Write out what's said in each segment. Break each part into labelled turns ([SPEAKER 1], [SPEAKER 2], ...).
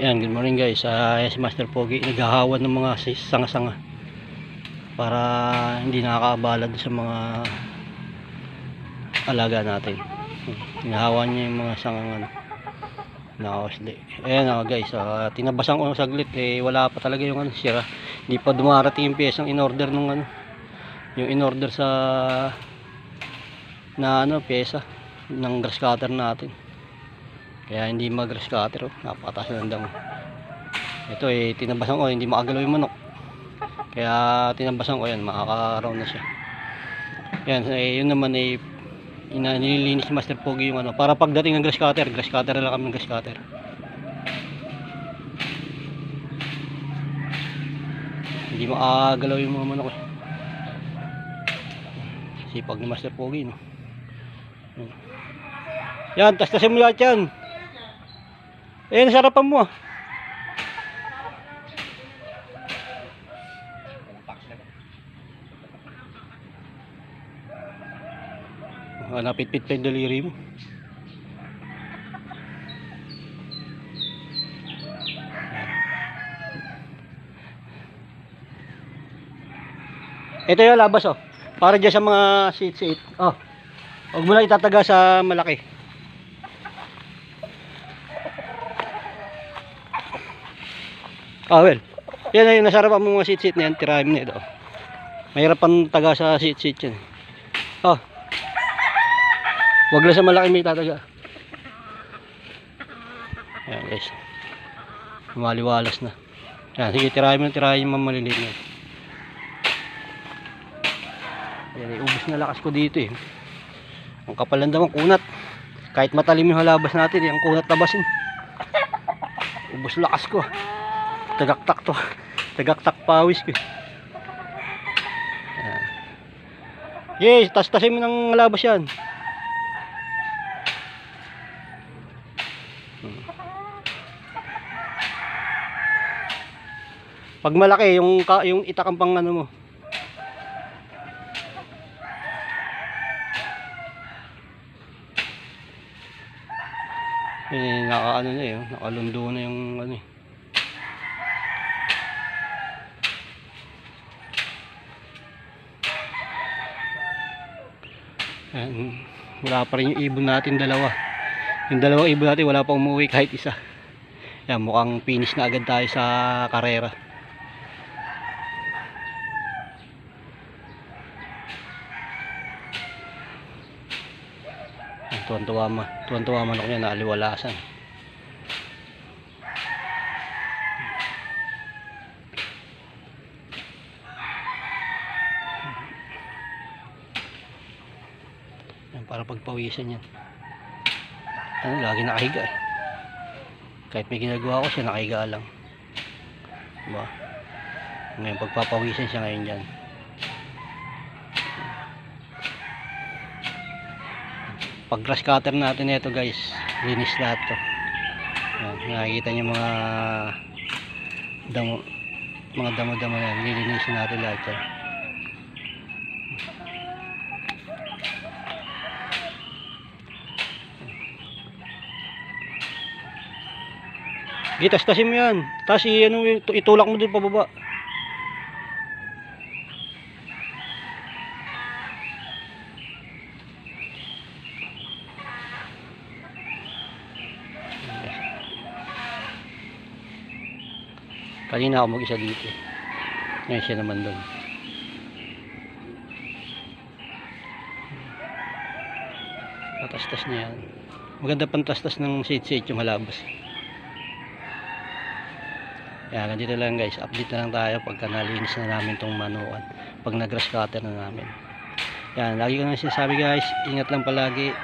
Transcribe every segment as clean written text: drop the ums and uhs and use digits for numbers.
[SPEAKER 1] Yan, good morning guys. Si Master Pogi naghahawan ng mga sanga-sanga para hindi nakakaabala sa mga alaga natin. Hinahawan niya yung mga sangang nakakasli. Ayan guys, tinabasan ko saglit wala pa talaga yung sira. Hindi pa dumarating yung piyesang in-order nung yung in-order sa pyesa ng grass cutter natin. Kaya hindi mag-grass cutter, napakataas ng damo. Ito tinabasan ko, hindi makagalaw yung manok. Kaya tinabasan ko yan, makaka-round na siya. Yan, yun naman nililinis ni Master Pogi yung para pagdating ng grass cutter na lang kami ng grass cutter. Hindi makagalaw yung mga manok Sipag ni Master Pogi, no? Yan, tas-tasin mo lahat yan. Nasarapan mo napit-pit pa yung daliri mo. Ito yung labas para dyan sa mga seat. Huwag mo lang itataga sa malaki. Well, yan ay nasarapan mo mga seat na yan, tirahin mo na ito. Mahirap pang taga sa seat yan. Wag lang sa malaki may tataga. Ayan guys, maliwalas na. Yan, sige, tirahin mo maliliit na. Yan, ubos na lakas ko dito Ang kapal ng damang kunat. Kahit matalim yung halabas natin ang kunat tabasin. Ubos lakas ko. Tagaktak pawis ko. Yes, tas-tasin mo ng halabas yan. Pag malaki yung itakang pang mo. Nakalundo na yung wala pa rin yung ibon natin dalawa. Yung dalawang ibon natin wala pa umuwi kahit isa. Yan, mukhang finish na agad tayo sa karera. Tuwan-tuwa manok niya, naaliwalasan. Yan, para pagpawisan yan. Lagi nakahiga Kahit may ginagawa ko siya, nakahiga lang. Diba? Ngayon pagpapawisan siya ngayon dyan. Pag grass cutter natin ito guys, linis lahat to. Nakikita niyo mga damo yan, lilinisin natin lahat yan. Tas-tasin mo yan, tas itulak mo dun pababa. Kanina ako mag-isa dito. Ngayon siya naman doon. Patastas niya yan. Maganda pantastas ng seat yung halabas. Yan, ganito lang guys. Update na lang tayo pagka nalinis na namin tong manukan. Pag nag-grass cutter na namin. Yan, lagi ko na sinasabi guys. Ingat lang palagi.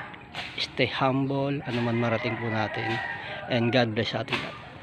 [SPEAKER 1] Stay humble. Ano man marating po natin. And God bless atin lahat.